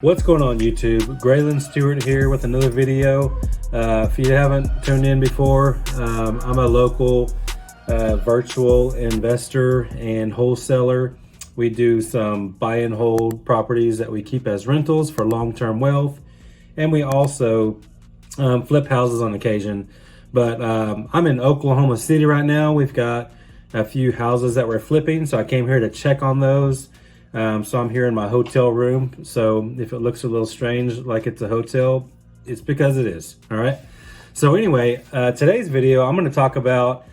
What's going on YouTube? Graylan Stewart here with another video. If you haven't tuned in before, I'm a local virtual investor and wholesaler. We do some buy and hold properties that we keep as rentals for long-term wealth, and we also flip houses on occasion. But I'm in Oklahoma City right now. We've got a few houses that we're flipping, so I came here to check on those. So I'm here in my hotel room. So if it looks a little strange like it's a hotel, it's because it is. All right. So anyway, today's video, I'm going to talk about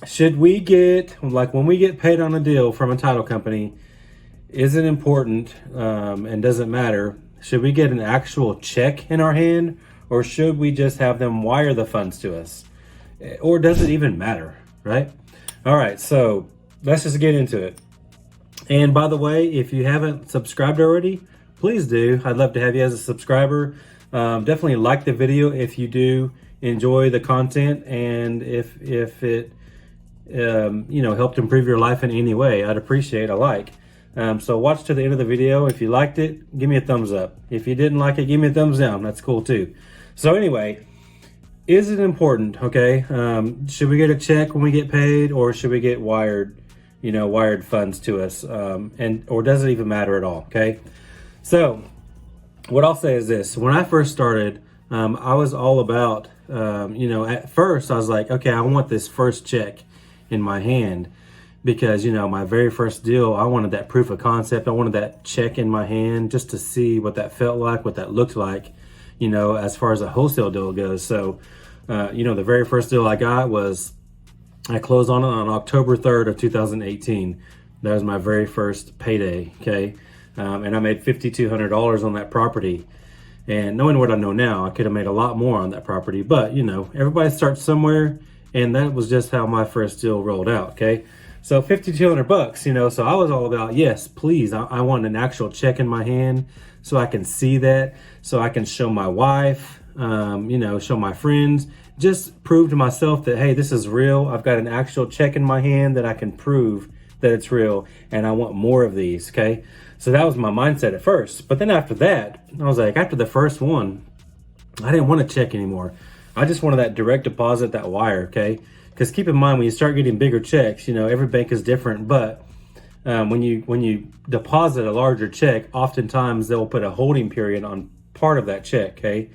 should we get, like when we get paid on a deal from a title company, is it important and does it matter? Should we get an actual check in our hand, or should we just have them wire the funds to us? Or does it even matter? Right. All right. So let's just get into it. And by the way, if you haven't subscribed already, please do. I'd love to have you as a subscriber. Definitely like the video if you do enjoy the content, and if it helped improve your life in any way, I'd appreciate a like. So watch to the end of the video. If you liked it, give me a thumbs up. If you didn't like it, give me a thumbs down. That's cool too. So anyway, is it important? Okay, should we get a check when we get paid, or should we get wired funds to us, or does it even matter at all? Okay. So what I'll say is this: when I first started, I was all about, at first I was like, okay, I want this first check in my hand because, my very first deal, I wanted that proof of concept. I wanted that check in my hand just to see what that felt like, what that looked like, as far as a wholesale deal goes. So, the very first deal I got was, I closed on it on October 3rd of 2018. That was my very first payday, okay? And I made $5,200 on that property. And knowing what I know now, I could have made a lot more on that property. But, everybody starts somewhere, and that was just how my first deal rolled out, okay? So $5,200, so I was all about, yes, please, I want an actual check in my hand so I can see that, so I can show my wife, show my friends, just prove to myself that, hey, this is real. I've got an actual check in my hand that I can prove that it's real, and I want more of these, okay? So that was my mindset at first. But then after that, I was like, after the first one, I didn't want a check anymore. I just wanted that direct deposit, that wire, okay? Because keep in mind, when you start getting bigger checks, every bank is different, but when you deposit a larger check, oftentimes they'll put a holding period on part of that check, okay?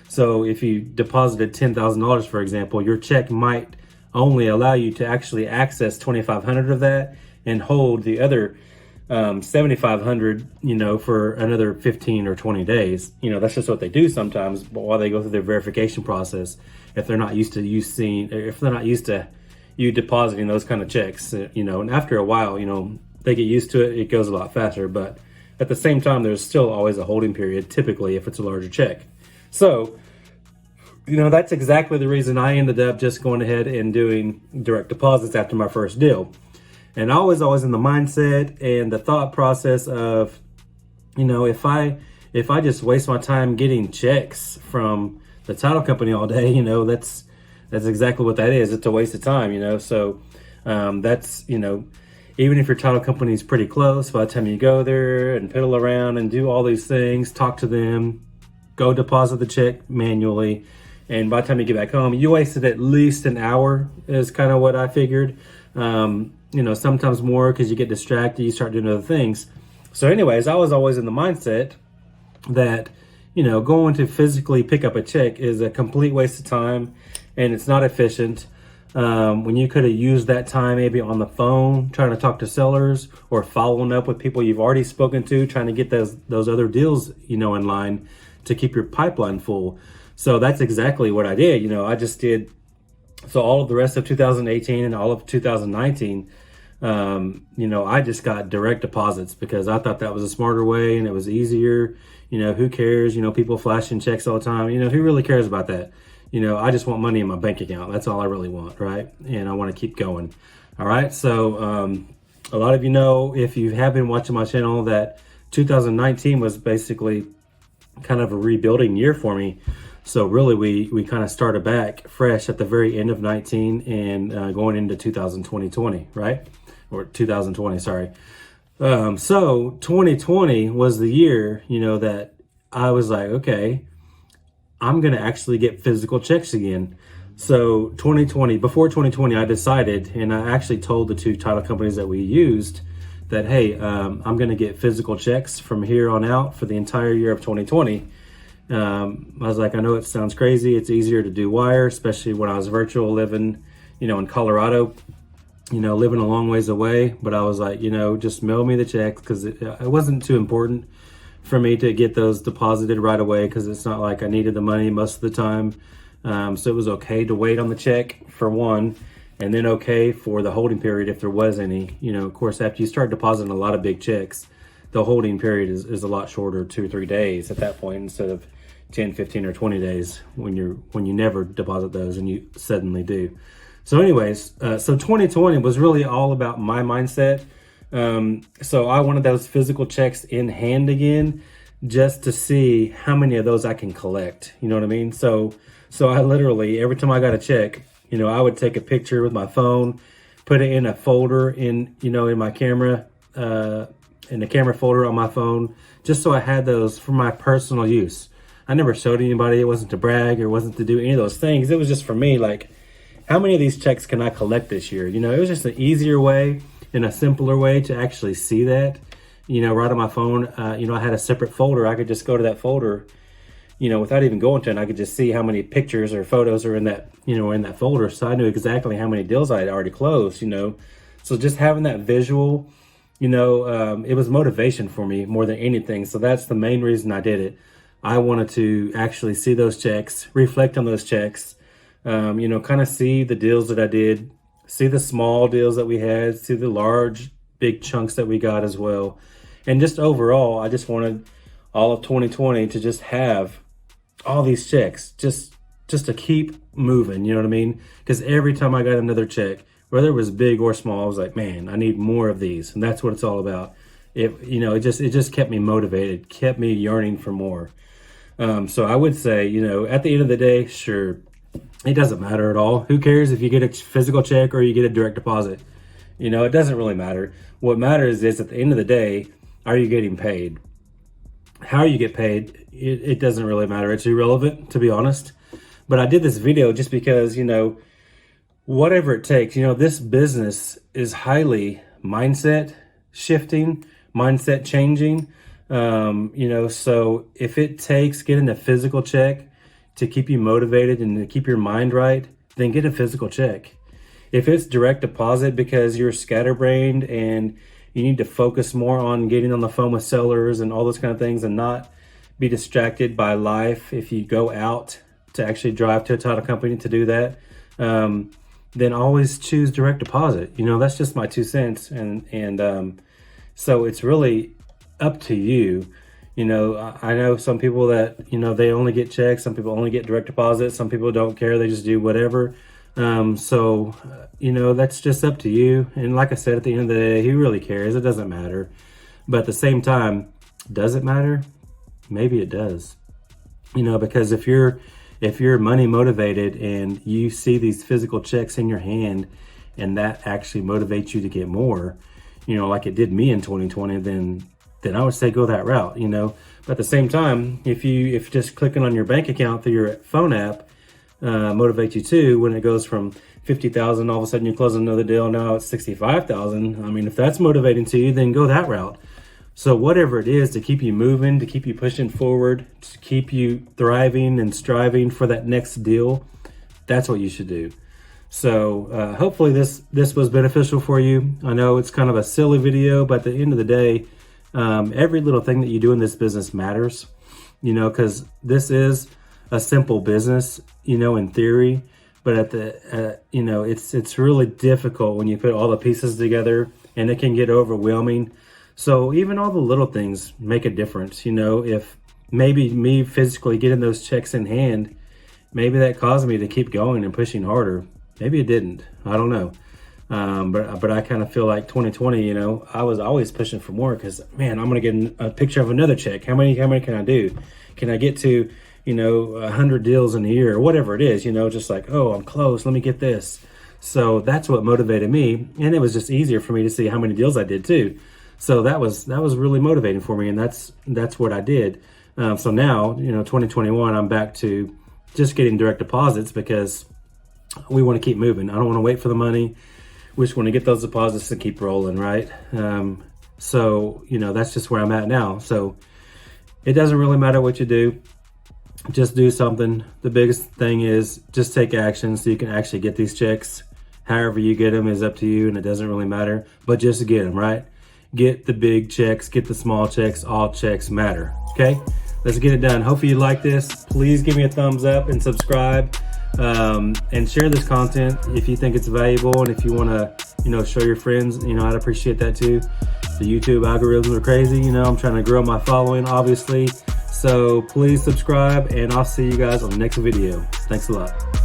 So if you deposited $10,000, for example, your check might only allow you to actually access $2,500 of that and hold the other $7,500, for another 15 or 20 days. That's just what they do sometimes, but while they go through their verification process, if they're not used to you depositing those kind of checks, and after a while, they get used to it, it goes a lot faster. But at the same time, there's still always a holding period, typically if it's a larger check. So, that's exactly the reason I ended up just going ahead and doing direct deposits after my first deal. And I was always in the mindset and the thought process of, if I just waste my time getting checks from the title company all day, that's exactly what that is. It's a waste of time, So that's, even if your title company is pretty close, by the time you go there and piddle around and do all these things, talk to them, go deposit the check manually, and by the time you get back home, you wasted at least an hour, is kind of what I figured. Sometimes more, because you get distracted, you start doing other things. So anyways, I was always in the mindset that, going to physically pick up a check is a complete waste of time, and it's not efficient. When you could have used that time maybe on the phone, trying to talk to sellers, or following up with people you've already spoken to, trying to get those other deals, in line to keep your pipeline full. So that's exactly what I did. I just did. So all of the rest of 2018 and all of 2019, I just got direct deposits because I thought that was a smarter way and it was easier. Who cares? People flashing checks all the time. Who really cares about that? I just want money in my bank account. That's all I really want, right? And I want to keep going. All right. So a lot of if you have been watching my channel, that 2019 was basically kind of a rebuilding year for me. So really, we kind of started back fresh at the very end of 19 and going into 2020, right? Or 2020, sorry. So 2020 was the year, that I was like, okay, I'm going to actually get physical checks again. So before 2020, I decided, and I actually told the two title companies that we used that, hey, I'm going to get physical checks from here on out for the entire year of 2020. I was like, I know it sounds crazy. It's easier to do wire, especially when I was virtual living, in Colorado, living a long ways away. But I was like, just mail me the checks, because it wasn't too important for me to get those deposited right away, because it's not like I needed the money most of the time. So it was okay to wait on the check for one, and then okay for the holding period if there was any. Of course, after you start depositing a lot of big checks, the holding period is a lot shorter, 2 or 3 days at that point, instead of 10, 15, or 20 days when you never deposit those and you suddenly do. So anyways, so 2020 was really all about my mindset. So I wanted those physical checks in hand again, just to see how many of those I can collect. You know what I mean? So I literally, every time I got a check, I would take a picture with my phone, put it in a folder in my camera, in the camera folder on my phone, just so I had those for my personal use. I never showed anybody. It wasn't to brag, or wasn't to do any of those things. It was just for me, like, how many of these checks can I collect this year? It was just an easier way and a simpler way to actually see that, right on my phone. I had a separate folder. I could just go to that folder, without even going to it, and I could just see how many pictures or photos are in that, in that folder. So I knew exactly how many deals I had already closed, So just having that visual, it was motivation for me more than anything. So that's the main reason I did it. I wanted to actually see those checks, reflect on those checks, kind of see the deals that I did, see the small deals that we had, see the large, big chunks that we got as well. And just overall, I just wanted all of 2020 to just have all these checks, just to keep moving, you know what I mean? Because every time I got another check, whether it was big or small, I was like, man, I need more of these. And that's what it's all about. It just kept me motivated, kept me yearning for more. So I would say, at the end of the day, sure, it doesn't matter at all. Who cares if you get a physical check or you get a direct deposit? It doesn't really matter. What matters is, at the end of the day, are you getting paid? How you get paid, it doesn't really matter. It's irrelevant, to be honest. But I did this video just because, whatever it takes, this business is highly mindset shifting, mindset changing. So if it takes getting a physical check to keep you motivated and to keep your mind right, then get a physical check. If it's direct deposit because you're scatterbrained and you need to focus more on getting on the phone with sellers and all those kind of things, and not be distracted by life if you go out to actually drive to a title company to do that, then always choose direct deposit. That's just my 2 cents. And so it's really up to you. I know some people that, they only get checks. Some people only get direct deposit. Some people don't care. They just do whatever. That's just up to you. And like I said, at the end of the day, who really cares? It doesn't matter. But at the same time, does it matter? Maybe it does. Because if you're money motivated and you see these physical checks in your hand, and that actually motivates you to get more, like it did me in 2020, then I would say go that route, But at the same time, if just clicking on your bank account through your phone app motivates you too, when it goes from 50,000, all of a sudden you close another deal, now it's 65,000. I mean, if that's motivating to you, then go that route. So whatever it is to keep you moving, to keep you pushing forward, to keep you thriving and striving for that next deal, that's what you should do. So hopefully this was beneficial for you. I know it's kind of a silly video, but at the end of the day, every little thing that you do in this business matters, because this is a simple business, in theory, but it's really difficult when you put all the pieces together, and it can get overwhelming. So even all the little things make a difference. If maybe me physically getting those checks in hand, maybe that caused me to keep going and pushing harder. Maybe it didn't. I don't know. But I kind of feel like 2020, I was always pushing for more, because, man, I'm going to get a picture of another check. How many can I do? Can I get to, 100 deals in a year, or whatever it is, just like, oh, I'm close. Let me get this. So that's what motivated me. And it was just easier for me to see how many deals I did too. So that was really motivating for me, and that's what I did. So now, 2021, I'm back to just getting direct deposits because we want to keep moving. I don't want to wait for the money. We just want to get those deposits to keep rolling, right? So that's just where I'm at now. So it doesn't really matter what you do. Just do something. The biggest thing is just take action so you can actually get these checks. However you get them is up to you, and it doesn't really matter, but just get them, right? Get the big checks, get the small checks, all checks matter, okay? Let's get it done. Hopefully you like this. Please give me a thumbs up and subscribe, and share this content if you think it's valuable, and if you want to, show your friends, I'd appreciate that too. The YouTube algorithms are crazy, I'm trying to grow my following, obviously. So please subscribe, and I'll see you guys on the next video. Thanks a lot.